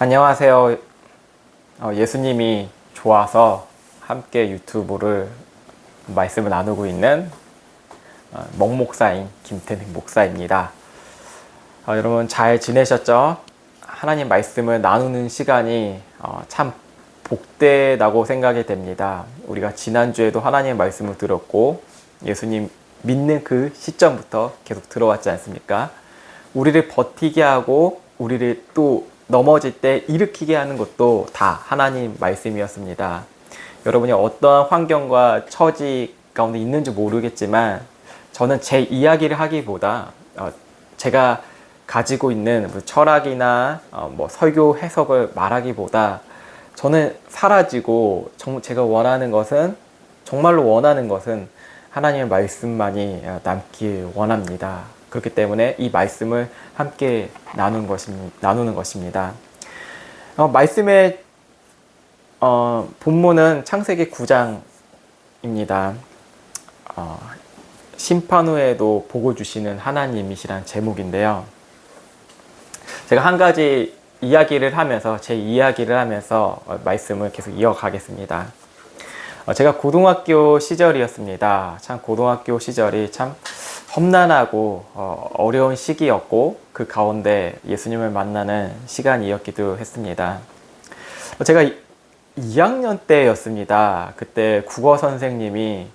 안녕하세요. 예수님이 좋아서 함께 유튜브를 말씀을 나누고 있는 멍목사인 김태ник 목사입니다. 여러분 잘 지내셨죠? 하나님 말씀을 나누는 시간이 참 복되다고 생각이 됩니다. 우리가 지난주에도 하나님의 말씀을 들었고 예수님 믿는 그 시점부터 계속 들어왔지 않습니까? 우리를 버티게 하고 우리를 또 넘어질 때 일으키게 하는 것도 다 하나님 말씀이었습니다. 여러분이 어떠한 환경과 처지 가운데 있는지 모르겠지만 저는 제 이야기를 하기보다 제가 가지고 있는 철학이나 설교 해석을 말하기보다 저는 사라지고 제가 원하는 것은 정말로 원하는 것은 하나님의 말씀만이 남길 원합니다. 그렇기 때문에 이 말씀을 함께 나누는 것입니다. 말씀의 본문은 창세기 9장입니다. 심판 후에도 복을 주시는 하나님이시란 제목인데요. 제가 한 가지 이야기를 하면서 제 이야기를 하면서 말씀을 계속 이어가겠습니다. 제가 고등학교 시절이었습니다. 참 고등학교 시절이 참 험난하고 어려운 시기였고 그 가운데 예수님을 만나는 시간이었기도 했습니다. 제가 2학년 때였습니다. 그때 국어 선생님이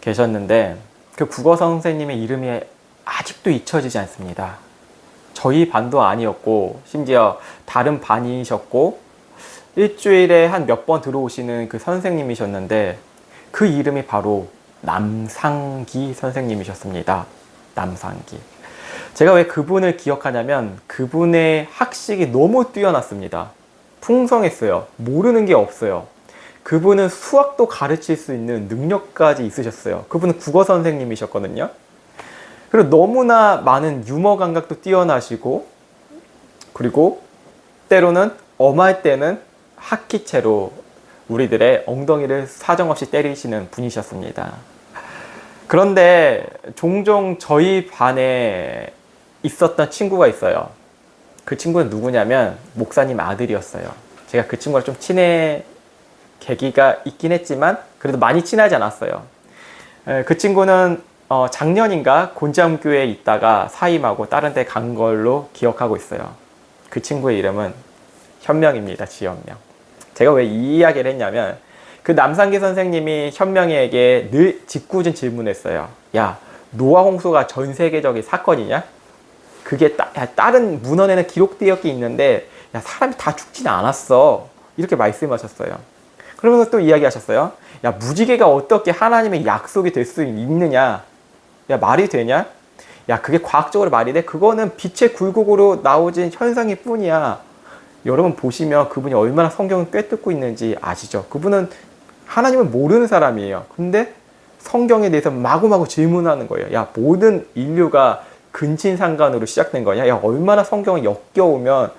계셨는데 그 국어 선생님의 이름이 아직도 잊혀지지 않습니다. 저희 반도 아니었고 심지어 다른 반이셨고 일주일에 한 몇 번 들어오시는 그 선생님이셨는데 그 이름이 바로 남상기 선생님이셨습니다. 남상기. 제가 왜 그분을 기억하냐면 그분의 학식이 너무 뛰어났습니다. 풍성했어요. 모르는 게 없어요. 그분은 수학도 가르칠 수 있는 능력까지 있으셨어요. 그분은 국어 선생님이셨거든요. 그리고 너무나 많은 유머 감각도 뛰어나시고 그리고 때로는 엄할 때는 학기채로 우리들의 엉덩이를 사정없이 때리시는 분이셨습니다. 그런데 종종 저희 반에 있었던 친구가 있어요. 그 친구는 누구냐면 목사님 아들이었어요. 제가 그 친구랑 좀 친해 계기가 있긴 했지만 그래도 많이 친하지 않았어요. 그 친구는 작년인가 곤지암교회에 있다가 사임하고 다른 데 간 걸로 기억하고 있어요. 그 친구의 이름은 현명입니다. 지현명. 제가 왜 이 이야기를 했냐면 그 남상기 선생님이 현명이에게 늘 짓궂은 질문을 했어요. 야, 노아 홍수가 전 세계적인 사건이냐? 그게 다른 문헌에는 기록되어 있는데 야, 사람이 다 죽지는 않았어. 이렇게 말씀하셨어요. 그러면서 또 이야기하셨어요. 야, 무지개가 어떻게 하나님의 약속이 될 수 있느냐? 야, 말이 되냐? 야, 그게 과학적으로 말이 돼? 그거는 빛의 굴곡으로 나오진 현상일 뿐이야. 여러분 보시면 그분이 얼마나 성경을 꿰뚫고 있는지 아시죠? 그분은 하나님을 모르는 사람이에요. 근데 성경에 대해서 마구마구 질문하는 거예요. 야, 모든 인류가 근친상간으로 시작된 거냐? 야, 얼마나 성경을 역겨우면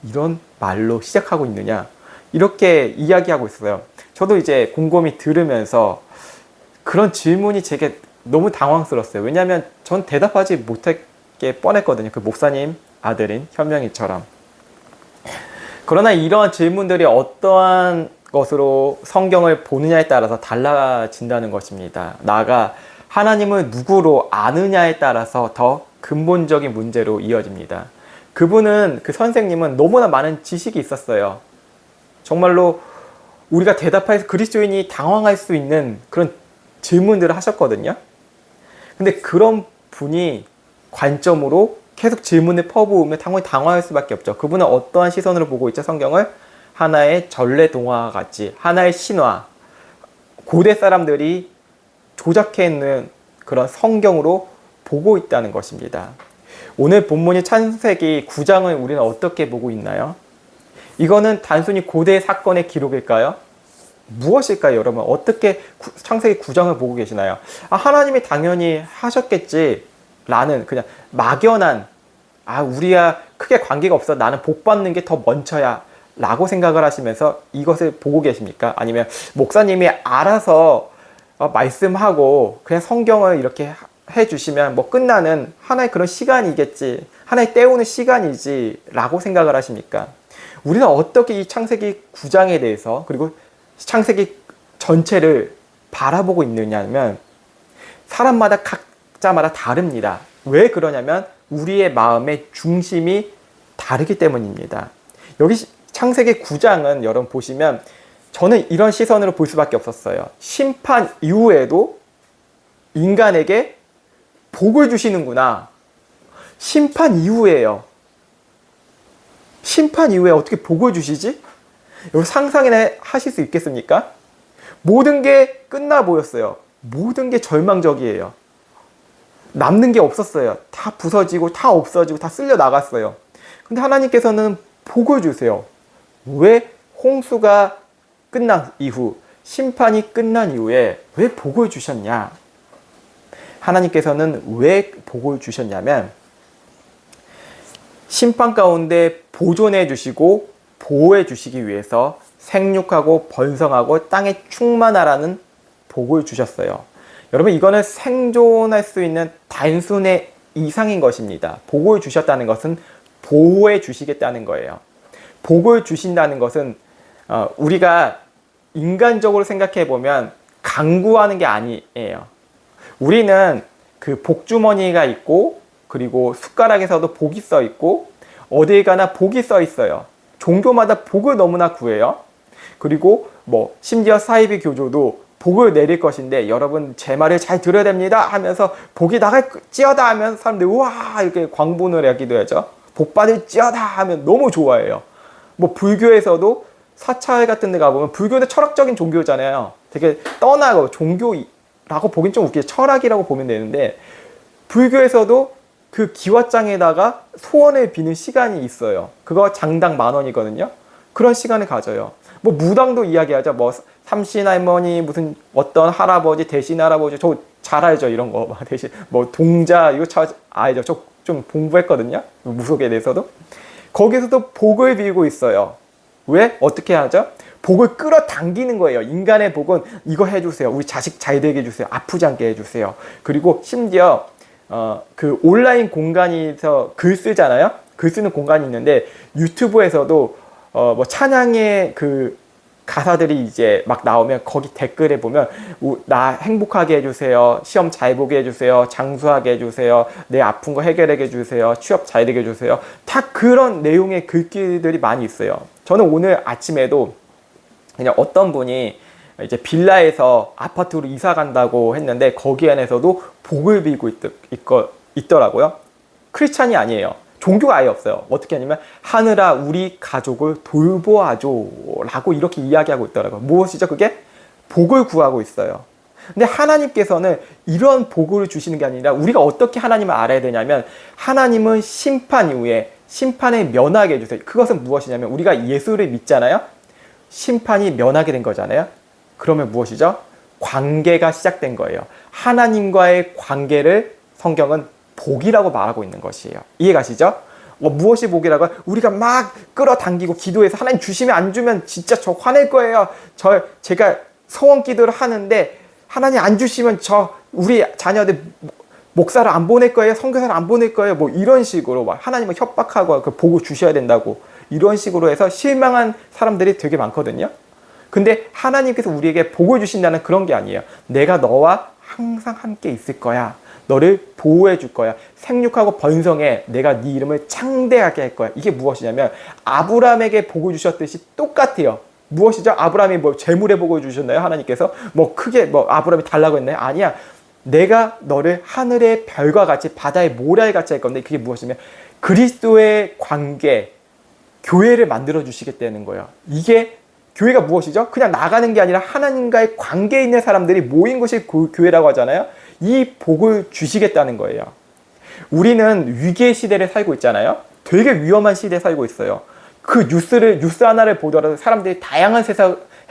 이런 말로 시작하고 있느냐? 이렇게 이야기하고 있어요. 저도 이제 곰곰이 들으면서 그런 질문이 제게 너무 당황스러웠어요. 왜냐하면 전 대답하지 못하게 뻔했거든요. 그 목사님 아들인 현명이처럼. 그러나 이러한 질문들이 어떠한 것으로 성경을 보느냐에 따라서 달라진다는 것입니다. 나아가 하나님을 누구로 아느냐에 따라서 더 근본적인 문제로 이어집니다. 그 선생님은 너무나 많은 지식이 있었어요. 정말로 우리가 대답해서 그리스도인이 당황할 수 있는 그런 질문들을 하셨거든요. 근데 그런 분이 관점으로 계속 질문을 퍼부으면 당황할 수밖에 없죠. 그분은 어떠한 시선으로 보고 있죠? 성경을 하나의 전래 동화와 같이 하나의 신화, 고대 사람들이 조작해있는 그런 성경으로 보고 있다는 것입니다. 오늘 본문이 창세기 9장을 우리는 어떻게 보고 있나요? 이거는 단순히 고대 사건의 기록일까요? 무엇일까요, 여러분? 어떻게 창세기 9장을 보고 계시나요? 하나님이 당연히 하셨겠지 라는 그냥 막연한 우리야 크게 관계가 없어. 나는 복 받는 게 더 먼저야 라고 생각을 하시면서 이것을 보고 계십니까? 아니면 목사님이 알아서 말씀하고 그냥 성경을 이렇게 해주시면 끝나는 하나의 그런 시간이겠지, 하나의 때우는 시간이지 라고 생각을 하십니까? 우리는 어떻게 이 창세기 9장에 대해서 그리고 창세기 전체를 바라보고 있느냐면 사람마다 각자마다 다릅니다. 왜 그러냐면 우리의 마음의 중심이 다르기 때문입니다. 여기 창세기 9장은 여러분 보시면 저는 이런 시선으로 볼 수밖에 없었어요. 심판 이후에도 인간에게 복을 주시는구나. 심판 이후에요. 심판 이후에 어떻게 복을 주시지? 여러분 상상이나 하실 수 있겠습니까? 모든 게 끝나 보였어요. 모든 게 절망적이에요. 남는 게 없었어요. 다 부서지고 다 없어지고 다 쓸려 나갔어요. 근데 하나님께서는 복을 주세요. 왜 홍수가 끝난 이후, 심판이 끝난 이후에 왜 복을 주셨냐? 하나님께서는 왜 복을 주셨냐면 심판 가운데 보존해 주시고 보호해 주시기 위해서 생육하고 번성하고 땅에 충만하라는 복을 주셨어요. 여러분 이거는 생존할 수 있는 단순의 이상인 것입니다. 복을 주셨다는 것은 보호해 주시겠다는 거예요. 복을 주신다는 것은 우리가 인간적으로 생각해 보면 강구하는 게 아니에요. 우리는 그 복주머니가 있고 그리고 숟가락에서도 복이 써 있고 어디에 가나 복이 써 있어요. 종교마다 복을 너무나 구해요. 그리고 뭐 심지어 사이비 교조도 복을 내릴 것인데 여러분 제 말을 잘 들어야 됩니다 하면서 복이 나갈지어다 하면 사람들이 우와 이렇게 광분을 하기도 하죠. 복 받을지어다 하면 너무 좋아해요. 뭐 불교에서도 사찰 같은 데 가보면 불교는 철학적인 종교잖아요. 되게 떠나고 종교라고 보긴 좀 웃기죠. 철학이라고 보면 되는데 불교에서도 그 기와장에다가 소원을 비는 시간이 있어요. 그거 장당 10,000원이거든요. 그런 시간을 가져요. 뭐 무당도 이야기하죠. 뭐 삼신 할머니 무슨 어떤 할아버지 대신 할아버지 저 잘 알죠 이런 거 대신 뭐 동자 이거 잘 알죠. 저 좀 공부했거든요. 무속에 대해서도 거기서도 복을 빌고 있어요. 왜? 어떻게 하죠? 복을 끌어당기는 거예요. 인간의 복은 이거 해주세요. 우리 자식 잘 되게 해주세요. 아프지 않게 해주세요. 그리고 심지어 그 온라인 공간에서 글 쓰잖아요. 글 쓰는 공간이 있는데 유튜브에서도 뭐 찬양의 그 가사들이 이제 막 나오면 거기 댓글에 보면 나 행복하게 해주세요. 시험 잘 보게 해주세요. 장수하게 해주세요. 내 아픈 거 해결하게 해주세요. 취업 잘 되게 해주세요. 다 그런 내용의 글귀들이 많이 있어요. 저는 오늘 아침에도 그냥 어떤 분이 이제 빌라에서 아파트로 이사 간다고 했는데 거기 안에서도 복을 빌고 있더라고요. 크리스찬이 아니에요. 종교가 아예 없어요. 어떻게 하냐면 하늘아 우리 가족을 돌보아줘 라고 이렇게 이야기하고 있더라고요. 무엇이죠? 그게 복을 구하고 있어요. 근데 하나님께서는 이런 복을 주시는 게 아니라 우리가 어떻게 하나님을 알아야 되냐면 하나님은 심판 이후에 심판에 면하게 해주세요. 그것은 무엇이냐면 우리가 예수를 믿잖아요. 심판이 면하게 된 거잖아요. 그러면 무엇이죠? 관계가 시작된 거예요. 하나님과의 관계를 성경은 복이라고 말하고 있는 것이에요. 이해가시죠? 무엇이 복이라고? 우리가 막 끌어당기고 기도해서 하나님 주시면 안 주면 진짜 저 화낼 거예요. 제가 서원 기도를 하는데 하나님 안 주시면 우리 자녀들 목사를 안 보낼 거예요. 선교사를 안 보낼 거예요. 뭐 이런 식으로 막 하나님을 협박하고 그 복을 주셔야 된다고 이런 식으로 해서 실망한 사람들이 되게 많거든요. 근데 하나님께서 우리에게 복을 주신다는 그런 게 아니에요. 내가 너와 항상 함께 있을 거야. 너를 보호해 줄 거야. 생육하고 번성해. 내가 네 이름을 창대하게 할 거야. 이게 무엇이냐면 아브라함에게 복을 주셨듯이 똑같아요. 무엇이죠? 아브라함이 뭐 재물의 복을 주셨나요? 하나님께서 뭐 크게 뭐 아브라함이 달라고 했나요? 아니야. 내가 너를 하늘의 별과 같이 바다의 모래알 같이 할 건데 그게 무엇이냐면 그리스도의 관계, 교회를 만들어 주시겠다는 거예요. 이게 교회가 무엇이죠? 그냥 나가는 게 아니라 하나님과의 관계에 있는 사람들이 모인 것이 교회라고 하잖아요. 이 복을 주시겠다는 거예요. 우리는 위기의 시대를 살고 있잖아요. 되게 위험한 시대에 살고 있어요. 그 뉴스 하나를 보더라도 사람들이 다양한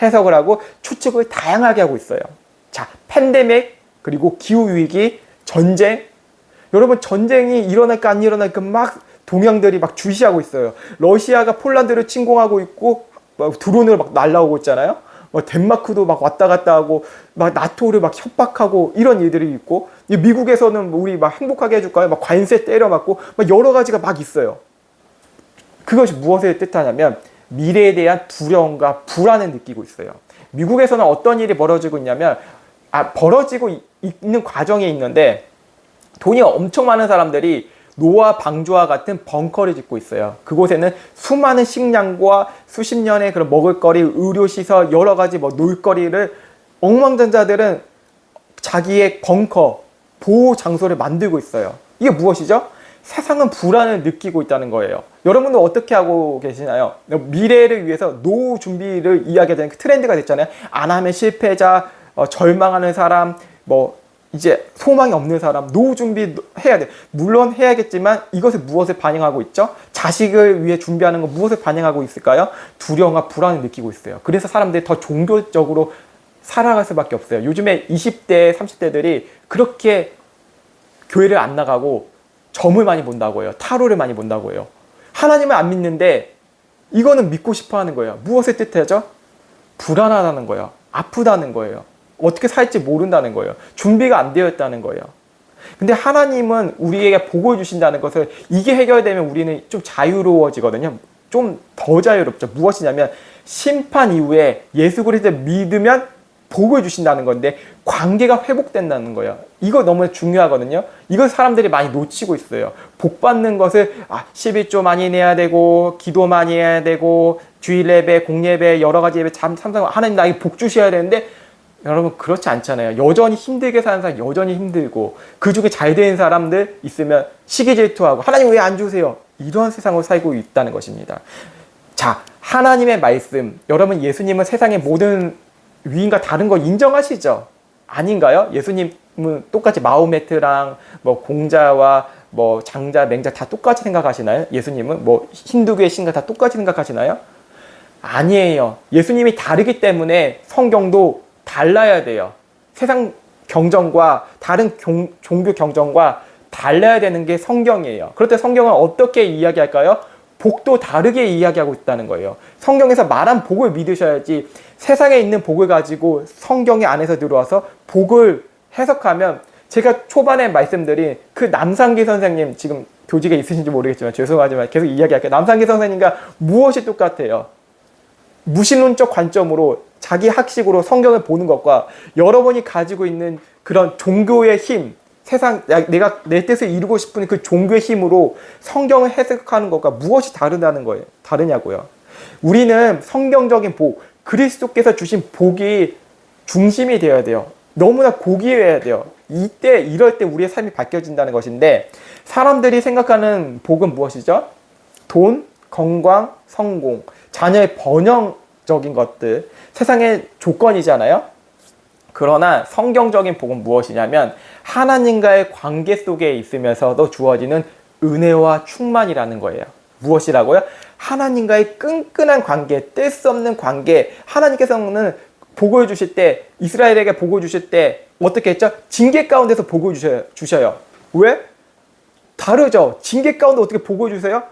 해석을 하고 추측을 다양하게 하고 있어요. 자, 팬데믹, 그리고 기후위기, 전쟁. 여러분 전쟁이 일어날까 안 일어날까 막 동양들이 막 주시하고 있어요. 러시아가 폴란드를 침공하고 있고 막 드론으로 막 날라오고 있잖아요. 덴마크도 막 왔다 갔다 하고 막 나토를 막 협박하고 이런 일들이 있고 미국에서는 우리 막 행복하게 해줄까요? 막 관세 때려 맞고 막 여러 가지가 막 있어요. 그것이 무엇을 뜻하냐면 미래에 대한 두려움과 불안을 느끼고 있어요. 미국에서는 어떤 일이 벌어지고 있냐면 벌어지고 있는 과정에 있는데 돈이 엄청 많은 사람들이 노아 방주와 같은 벙커를 짓고 있어요. 그곳에는 수많은 식량과 수십 년의 그런 먹을거리, 의료시설, 여러 가지 놀거리를 억만장자들은 자기의 벙커, 보호 장소를 만들고 있어요. 이게 무엇이죠? 세상은 불안을 느끼고 있다는 거예요. 여러분도 어떻게 하고 계시나요? 미래를 위해서 노후 준비를 이야기하는 그 트렌드가 됐잖아요. 안 하면 실패자, 절망하는 사람, 이제 소망이 없는 사람, 노후 준비 해야 돼. 물론 해야겠지만 이것을 무엇을 반영하고 있죠? 자식을 위해 준비하는 건 무엇을 반영하고 있을까요? 두려움과 불안을 느끼고 있어요. 그래서 사람들이 더 종교적으로 살아갈 수밖에 없어요. 요즘에 20대, 30대들이 그렇게 교회를 안 나가고 점을 많이 본다고 해요. 타로를 많이 본다고 해요. 하나님을 안 믿는데 이거는 믿고 싶어 하는 거예요. 무엇을 뜻하죠? 불안하다는 거예요. 아프다는 거예요. 어떻게 살지 모른다는 거예요. 준비가 안 되어 있다는 거예요. 근데 하나님은 우리에게 복을 주신다는 것을 이게 해결되면 우리는 좀 자유로워지거든요. 좀 더 자유롭죠. 무엇이냐면 심판 이후에 예수 그리스도를 믿으면 복을 주신다는 건데 관계가 회복된다는 거예요. 이거 너무 중요하거든요. 이걸 사람들이 많이 놓치고 있어요. 복 받는 것을 11조 많이 내야 되고 기도 많이 해야 되고 주일 예배, 공예배, 여러 가지 예배 참석하고 하나님 나에게 복 주셔야 되는데 여러분 그렇지 않잖아요. 여전히 힘들게 사는 사람 여전히 힘들고 그 중에 잘 되는 사람들 있으면 시기 질투하고 하나님 왜 안 주세요? 이러한 세상으로 살고 있다는 것입니다. 자, 하나님의 말씀, 여러분 예수님은 세상의 모든 위인과 다른 거 인정하시죠? 아닌가요? 예수님은 똑같이 마호메트랑 공자와 장자, 맹자 다 똑같이 생각하시나요? 예수님은 힌두교의 신과 다 똑같이 생각하시나요? 아니에요. 예수님이 다르기 때문에 성경도 달라야 돼요. 세상 경전과 다른 종교 경전과 달라야 되는 게 성경이에요. 그럴 때 성경은 어떻게 이야기할까요? 복도 다르게 이야기하고 있다는 거예요. 성경에서 말한 복을 믿으셔야지 세상에 있는 복을 가지고 성경의 안에서 들어와서 복을 해석하면 제가 초반에 말씀드린 그 남상기 선생님 지금 교직에 있으신지 모르겠지만 죄송하지만 계속 이야기할게요. 남상기 선생님과 무엇이 똑같아요? 무신론적 관점으로 자기 학식으로 성경을 보는 것과 여러분이 가지고 있는 그런 종교의 힘, 세상 내가 내 뜻을 이루고 싶은 그 종교의 힘으로 성경을 해석하는 것과 무엇이 다르냐고요. 우리는 성경적인 복, 그리스도께서 주신 복이 중심이 되어야 돼요. 너무나 고귀해야 돼요. 이럴 때 우리의 삶이 바뀌어진다는 것인데 사람들이 생각하는 복은 무엇이죠? 돈, 건강, 성공, 자녀의 번영적인 것들, 세상의 조건이잖아요. 그러나 성경적인 복은 무엇이냐면 하나님과의 관계 속에 있으면서도 주어지는 은혜와 충만이라는 거예요. 무엇이라고요? 하나님과의 끈끈한 관계, 뗄 수 없는 관계. 하나님께서는 복을 주실 때, 이스라엘에게 복을 주실 때 어떻게 했죠? 징계 가운데서 복을 주셔요. 왜? 다르죠. 징계 가운데 어떻게 복을 주세요?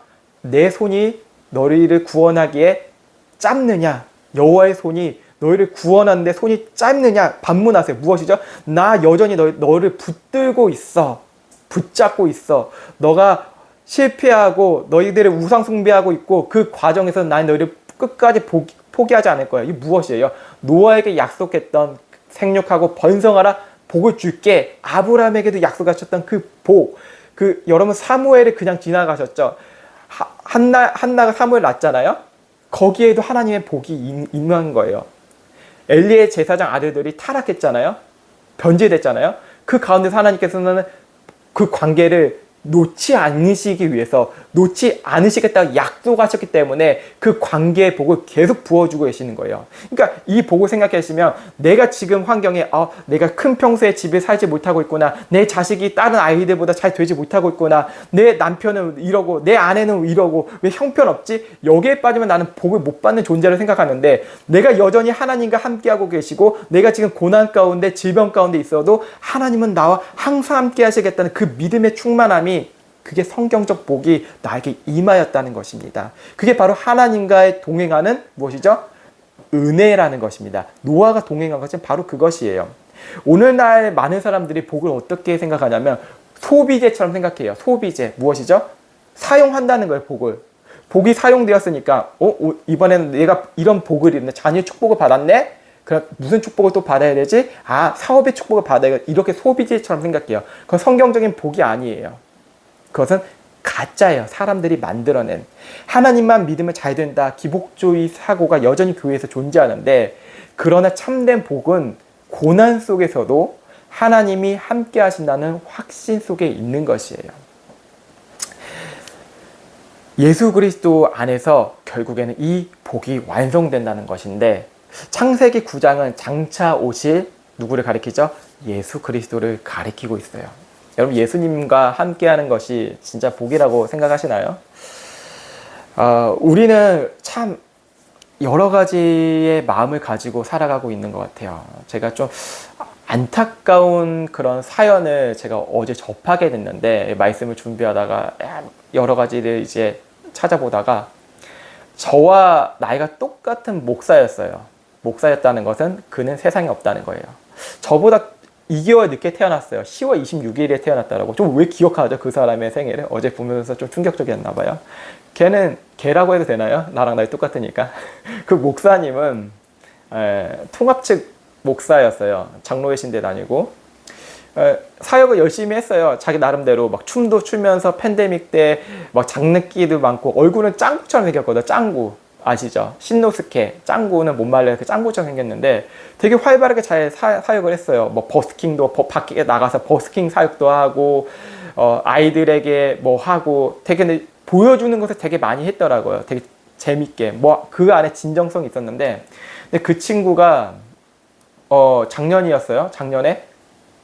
내 손이 너희를 구원하기에 짧느냐? 여호와의 손이 너희를 구원하는데 손이 짧느냐? 반문하세요. 무엇이죠? 나 여전히 너를 붙들고 있어. 붙잡고 있어. 너가 실패하고 너희들의 우상 숭배하고 있고 그 과정에서 난 너희를 끝까지 포기하지 않을 거야. 이게 무엇이에요? 노아에게 약속했던 생육하고 번성하라 복을 줄게. 아브라함에게도 약속하셨던 그 복. 여러분 사무엘을 그냥 지나가셨죠. 한나가 사무엘 낳았잖아요. 거기에도 하나님의 복이 임한 거예요. 엘리의 제사장 아들들이 타락했잖아요. 변제됐잖아요. 그 가운데서 하나님께서는 그 관계를 놓지 않으시기 위해서 놓지 않으시겠다고 약속하셨기 때문에 그 관계의 복을 계속 부어주고 계시는 거예요. 그러니까 이 복을 생각하시면 내가 지금 환경에 내가 큰 평수의 집에 살지 못하고 있구나. 내 자식이 다른 아이들보다 잘 되지 못하고 있구나. 내 남편은 이러고 내 아내는 이러고 왜 형편없지? 여기에 빠지면 나는 복을 못 받는 존재를 생각하는데 내가 여전히 하나님과 함께하고 계시고 내가 지금 고난 가운데 질병 가운데 있어도 하나님은 나와 항상 함께 하시겠다는 그 믿음의 충만함이 그게 성경적 복이 나에게 임하였다는 것입니다. 그게 바로 하나님과의 동행하는 무엇이죠? 은혜라는 것입니다. 노아가 동행한 것은 바로 그것이에요. 오늘날 많은 사람들이 복을 어떻게 생각하냐면 소비재처럼 생각해요. 소비재 무엇이죠? 사용한다는 거예요. 복이 사용되었으니까 이번에는 내가 이런 복을 입네, 자녀의 축복을 받았네. 그럼 무슨 축복을 또 받아야 되지? 사업의 축복을 받아야, 이렇게 소비재처럼 생각해요. 그건 성경적인 복이 아니에요. 그것은 가짜예요. 사람들이 만들어낸. 하나님만 믿으면 잘 된다, 기복주의 사고가 여전히 교회에서 존재하는데, 그러나 참된 복은 고난 속에서도 하나님이 함께 하신다는 확신 속에 있는 것이에요. 예수 그리스도 안에서 결국에는 이 복이 완성된다는 것인데, 창세기 9장은 장차 오실 누구를 가리키죠? 예수 그리스도를 가리키고 있어요. 여러분, 예수님과 함께하는 것이 진짜 복이라고 생각하시나요? 우리는 참 여러 가지의 마음을 가지고 살아가고 있는 것 같아요. 제가 좀 안타까운 그런 사연을 제가 어제 접하게 됐는데, 말씀을 준비하다가 여러 가지를 이제 찾아보다가 저와 나이가 똑같은 목사였어요. 목사였다는 것은 그는 세상에 없다는 거예요. 저보다 2개월 늦게 태어났어요. 10월 26일에 태어났다라고. 좀 왜 기억하죠? 그 사람의 생일을. 어제 보면서 좀 충격적이었나 봐요. 걔라고 해도 되나요? 나랑 나이 똑같으니까. 그 목사님은 통합 측 목사였어요. 장로회신대 다니고. 사역을 열심히 했어요. 자기 나름대로 막 춤도 추면서 팬데믹 때 막 장난기도 많고, 얼굴은 짱구처럼 생겼거든요. 짱구. 아시죠? 신노스케, 짱구는 못 말려 이렇게 짱구처럼 생겼는데 되게 활발하게 잘 사역을 했어요. 뭐 버스킹도 밖에 나가서 버스킹 사역도 하고, 아이들에게 뭐 하고, 되게 보여주는 것을 되게 많이 했더라고요. 되게 재밌게. 뭐 그 안에 진정성이 있었는데, 근데 그 친구가 작년이었어요. 작년에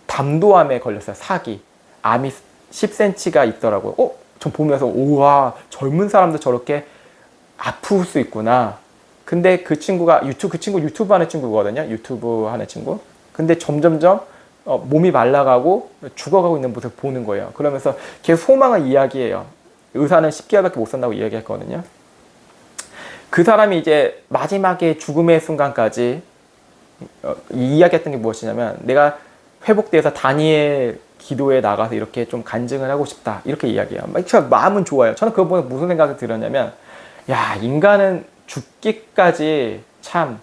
담도암에 걸렸어요. 사기. 암이 10cm가 있더라고요. 전 보면서 우와, 젊은 사람도 저렇게 아플 수 있구나. 근데 그 친구가 그 친구 유튜브 하는 친구거든요. 유튜브 하는 친구. 근데 점점점 몸이 말라가고 죽어가고 있는 모습을 보는 거예요. 그러면서 계속 소망을 이야기해요. 의사는 10개월밖에 못 산다고 이야기했거든요. 그 사람이 이제 마지막에 죽음의 순간까지 이야기했던 게 무엇이냐면, 내가 회복돼서 다니엘 기도에 나가서 이렇게 좀 간증을 하고 싶다, 이렇게 이야기해요. 마음은 좋아요. 저는 그거 보면 무슨 생각이 들었냐면, 야, 인간은 죽기까지 참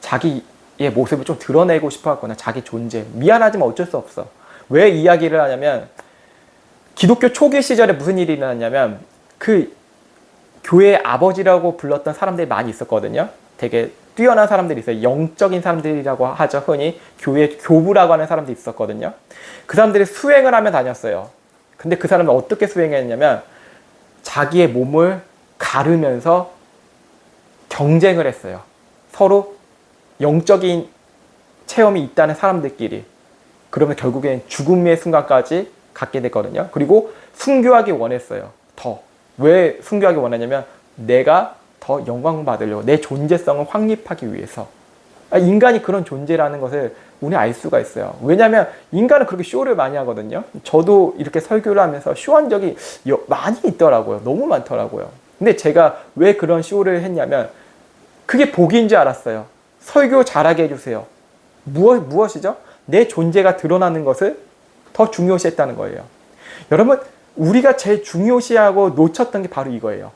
자기의 모습을 좀 드러내고 싶어 했구나. 자기 존재. 미안하지만 어쩔 수 없어. 왜 이야기를 하냐면, 기독교 초기 시절에 무슨 일이 일어났냐면, 그 교회의 아버지라고 불렀던 사람들이 많이 있었거든요. 되게 뛰어난 사람들이 있어요. 영적인 사람들이라고 하죠. 흔히 교회 교부라고 하는 사람들이 있었거든요. 그 사람들이 수행을 하며 다녔어요. 근데 그 사람은 어떻게 수행했냐면, 자기의 몸을 가르면서 경쟁을 했어요. 서로 영적인 체험이 있다는 사람들끼리. 그러면 결국엔 죽음의 순간까지 갖게 됐거든요. 그리고 순교하기 원했어요. 왜 순교하기 원했냐면, 내가 더 영광 받으려고, 내 존재성을 확립하기 위해서. 인간이 그런 존재라는 것을 우리 알 수가 있어요. 왜냐하면 인간은 그렇게 쇼를 많이 하거든요. 저도 이렇게 설교를 하면서 쇼한 적이 많이 있더라고요. 너무 많더라고요. 근데 제가 왜 그런 쇼를 했냐면, 그게 복인 줄 알았어요. 설교 잘하게 해주세요. 무엇이죠? 내 존재가 드러나는 것을 더 중요시했다는 거예요. 여러분, 우리가 제일 중요시하고 놓쳤던 게 바로 이거예요.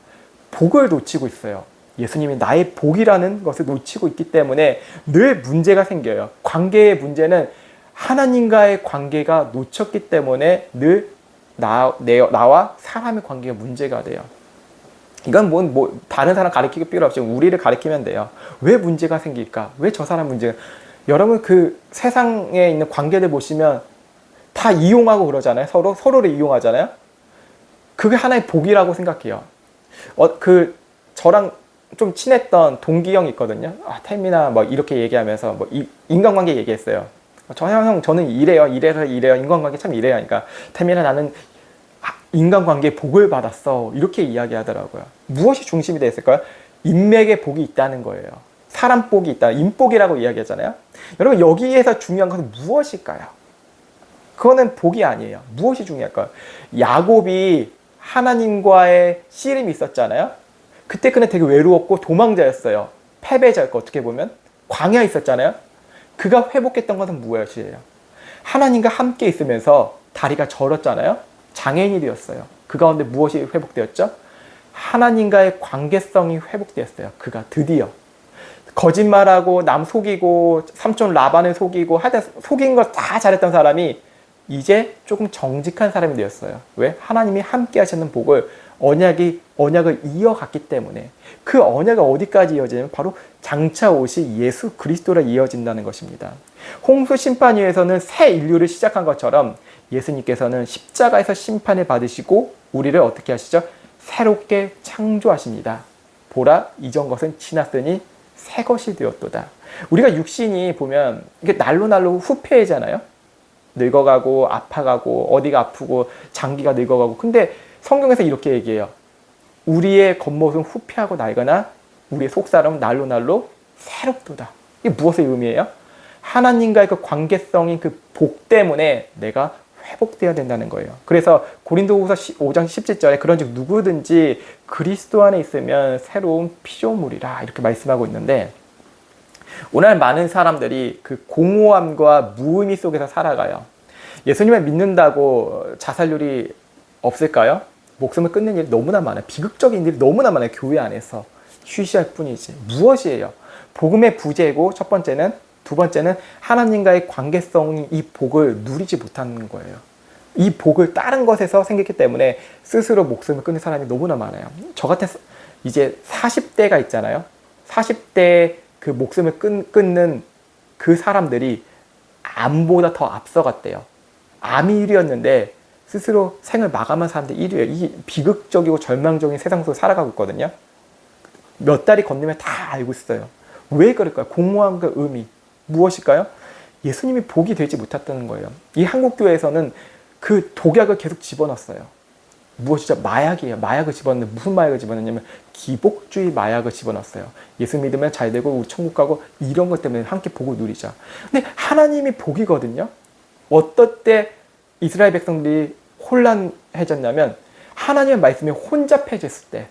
복을 놓치고 있어요. 예수님이 나의 복이라는 것을 놓치고 있기 때문에 늘 문제가 생겨요. 관계의 문제는 하나님과의 관계가 놓쳤기 때문에 늘 나와 사람의 관계가 문제가 돼요. 이건 뭐 다른 사람 가르치기 필요 없이 우리를 가르치면 돼요. 왜 문제가 생길까? 왜 저 사람 문제가? 여러분, 그 세상에 있는 관계들 보시면 다 이용하고 그러잖아요. 서로를 이용하잖아요. 그게 하나의 복이라고 생각해요. 저랑 좀 친했던 동기 형이 있거든요. 태민아, 뭐 이렇게 얘기하면서 뭐 인간관계 얘기했어요. 저는 이래요. 인간관계 참 이래요. 그러니까 태민아, 나는 인간관계에 복을 받았어. 이렇게 이야기하더라고요. 무엇이 중심이 되어 있을까요? 인맥에 복이 있다는 거예요. 사람 복이 있다. 인복이라고 이야기하잖아요. 여러분, 여기에서 중요한 것은 무엇일까요? 그거는 복이 아니에요. 무엇이 중요할까요? 야곱이 하나님과의 씨름이 있었잖아요. 그때 그는 되게 외로웠고 도망자였어요. 패배자였고, 어떻게 보면 광야에 있었잖아요. 그가 회복했던 것은 무엇이에요? 하나님과 함께 있으면서 다리가 저렸잖아요. 장애인이 되었어요. 그 가운데 무엇이 회복되었죠? 하나님과의 관계성이 회복되었어요. 그가 드디어. 거짓말하고 남 속이고 삼촌 라반을 속이고 하여튼 속인 걸 다 잘했던 사람이 이제 조금 정직한 사람이 되었어요. 왜? 하나님이 함께 하시는 복을 언약을 이어갔기 때문에. 그 언약이 어디까지 이어지냐면 바로 장차 오실 예수 그리스도로 이어진다는 것입니다. 홍수 심판 위에서는 새 인류를 시작한 것처럼 예수님께서는 십자가에서 심판을 받으시고 우리를 어떻게 하시죠? 새롭게 창조하십니다. 보라, 이전 것은 지났으니 새 것이 되었도다. 우리가 육신이 보면 이게 날로 후패해잖아요. 늙어가고 아파가고 어디가 아프고 장기가 늙어가고. 근데 성경에서 이렇게 얘기해요. 우리의 겉모습은 후패하고 낡거나 우리의 속사람은 날로 새롭도다. 이게 무엇의 의미예요? 하나님과의 그 관계성인 그 복 때문에 내가 회복되어야 된다는 거예요. 그래서 고린도후서 5장 17절에 그런즉 누구든지 그리스도 안에 있으면 새로운 피조물이라 이렇게 말씀하고 있는데, 오늘 많은 사람들이 그 공허함과 무의미 속에서 살아가요. 예수님을 믿는다고 자살률이 없을까요? 목숨을 끊는 일이 너무나 많아요. 비극적인 일이 너무나 많아요. 교회 안에서 쉬쉬할 뿐이지. 무엇이에요? 복음의 부재고 첫 번째는, 두 번째는 하나님과의 관계성이 이 복을 누리지 못하는 거예요. 이 복을 다른 것에서 생겼기 때문에 스스로 목숨을 끊는 사람이 너무나 많아요. 저 같은 이제 40대가 있잖아요. 40대 그 목숨을 끊는 그 사람들이 암보다 더 앞서갔대요. 암이 1위였는데 스스로 생을 마감한 사람들이 1위예요. 이 비극적이고 절망적인 세상 속에 살아가고 있거든요. 몇 달이 건너면 다 알고 있어요. 왜 그럴까요? 공허함과 의미. 무엇일까요? 예수님이 복이 되지 못했다는 거예요. 이 한국교회에서는 그 독약을 계속 집어넣었어요. 무엇이죠? 마약이에요. 마약을 집어넣는데 무슨 마약을 집어넣냐면 기복주의 마약을 집어넣었어요. 예수 믿으면 잘 되고 우리 천국 가고 이런 것 때문에 함께 복을 누리자. 근데 하나님이 복이거든요. 어떨 때 이스라엘 백성들이 혼란해졌냐면 하나님의 말씀이 혼잡해졌을 때,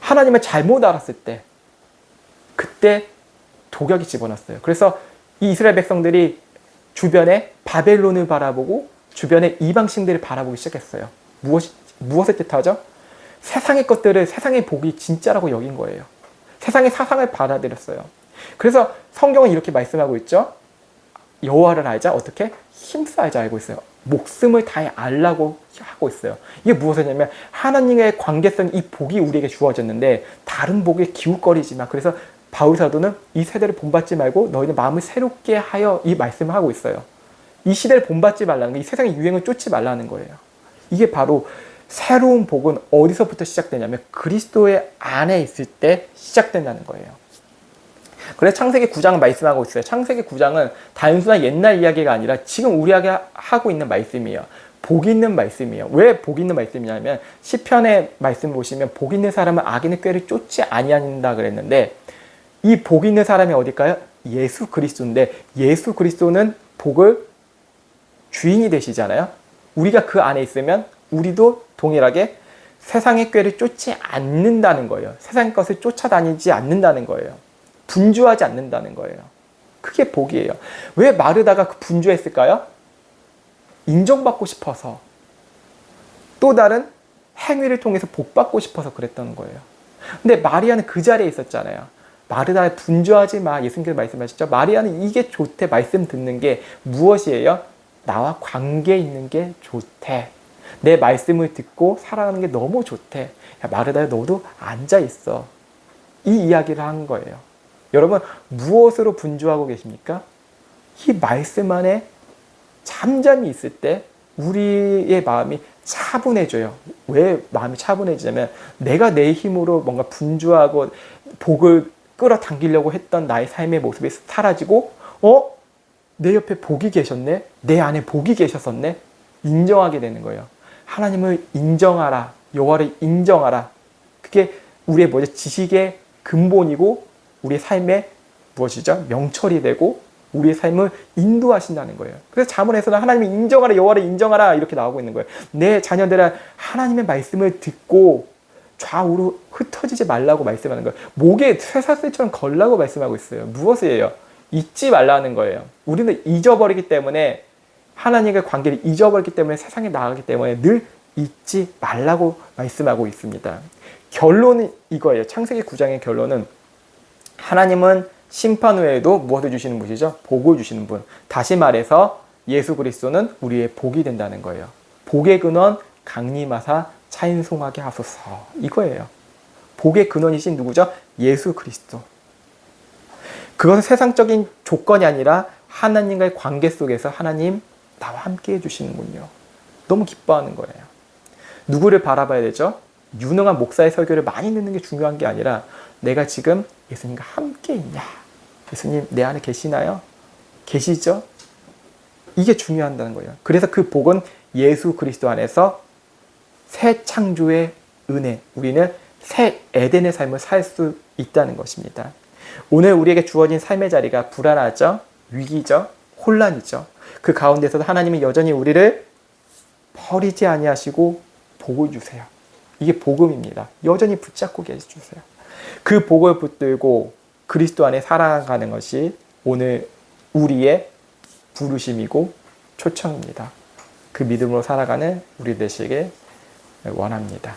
하나님을 잘못 알았을 때, 그때 독약이 집어넣었어요. 그래서 이 이스라엘 백성들이 주변에 바벨론을 바라보고 주변에 이방신들을 바라보기 시작했어요. 무엇을 뜻하죠? 세상의 것들을, 세상의 복이 진짜라고 여긴 거예요. 세상의 사상을 받아들였어요. 그래서 성경은 이렇게 말씀하고 있죠. 여호와를 알자. 어떻게? 힘써야지 알고 있어요. 목숨을 다해 알라고 하고 있어요. 이게 무엇이냐면 하나님의 관계성, 이 복이 우리에게 주어졌는데 다른 복에 기웃거리지만, 그래서 바울 사도는 이 세대를 본받지 말고 너희는 마음을 새롭게 하여 이 말씀을 하고 있어요. 이 시대를 본받지 말라는 거, 이 세상의 유행을 쫓지 말라는 거예요. 이게 바로 새로운 복은 어디서부터 시작되냐면 그리스도의 안에 있을 때 시작된다는 거예요. 그래서 창세기 9장은 말씀하고 있어요. 창세기 9장은 단순한 옛날 이야기가 아니라 지금 우리에게 하고 있는 말씀이에요. 복 있는 말씀이에요. 왜 복 있는 말씀이냐면 시편의 말씀 보시면 복 있는 사람은 악인의 꾀를 쫓지 아니한다 그랬는데, 이 복 있는 사람이 어딜까요? 예수 그리스도인데, 예수 그리스도는 복을 주인이 되시잖아요. 우리가 그 안에 있으면 우리도 동일하게 세상의 꾀를 쫓지 않는다는 거예요. 세상의 것을 쫓아다니지 않는다는 거예요. 분주하지 않는다는 거예요. 그게 복이에요. 왜 마르다가 분주했을까요? 인정받고 싶어서, 또 다른 행위를 통해서 복받고 싶어서 그랬던 거예요. 근데 마리아는 그 자리에 있었잖아요. 마르다 분주하지 마. 예수님께서 말씀하셨죠. 마리아는 이게 좋대. 말씀 듣는 게 무엇이에요? 나와 관계 있는 게 좋대. 내 말씀을 듣고 살아가는 게 너무 좋대. 야, 마르다야, 너도 앉아있어. 이 이야기를 한 거예요. 여러분, 무엇으로 분주하고 계십니까? 이 말씀 안에 잠잠히 있을 때 우리의 마음이 차분해져요. 왜 마음이 차분해지냐면 내가 내 힘으로 뭔가 분주하고 복을 끌어당기려고 했던 나의 삶의 모습이 사라지고, 내 옆에 복이 계셨네? 내 안에 복이 계셨었네? 인정하게 되는 거예요. 하나님을 인정하라. 여호와를 인정하라. 그게 우리의 지식의 근본이고 우리의 삶의 무엇이죠? 명철이 되고 우리의 삶을 인도하신다는 거예요. 그래서 잠언에서는 하나님을 인정하라, 여호와를 인정하라 이렇게 나오고 있는 거예요. 내 자녀들은 하나님의 말씀을 듣고 좌우로 흩어지지 말라고 말씀하는 거예요. 목에 쇠사슬처럼 걸라고 말씀하고 있어요. 무엇이에요? 잊지 말라는 거예요. 우리는 잊어버리기 때문에, 하나님과의 관계를 잊어버리기 때문에 세상에 나가기 때문에 늘 잊지 말라고 말씀하고 있습니다. 결론은 이거예요. 창세기 9장의 결론은 하나님은 심판 후에도 무엇을 주시는 분이죠? 복을 주시는 분. 다시 말해서 예수 그리스도는 우리의 복이 된다는 거예요. 복의 근원 강림하사 찬송하게 하소서. 이거예요. 복의 근원이신 누구죠? 예수 그리스도. 그것은 세상적인 조건이 아니라 하나님과의 관계 속에서 하나님 나와 함께 해주시는군요. 너무 기뻐하는 거예요. 누구를 바라봐야 되죠? 유능한 목사의 설교를 많이 듣는 게 중요한 게 아니라 내가 지금 예수님과 함께 있냐? 예수님 내 안에 계시나요? 계시죠? 이게 중요하다는 거예요. 그래서 그 복은 예수 그리스도 안에서 새 창조의 은혜, 우리는 새 에덴의 삶을 살 수 있다는 것입니다. 오늘 우리에게 주어진 삶의 자리가 불안하죠? 위기죠? 혼란이죠? 그 가운데서도 하나님은 여전히 우리를 버리지 아니하시고 복을 주세요. 이게 복음입니다. 여전히 붙잡고 계셔주세요. 그 복을 붙들고 그리스도 안에 살아가는 것이 오늘 우리의 부르심이고 초청입니다. 그 믿음으로 살아가는 우리 되시길 원합니다.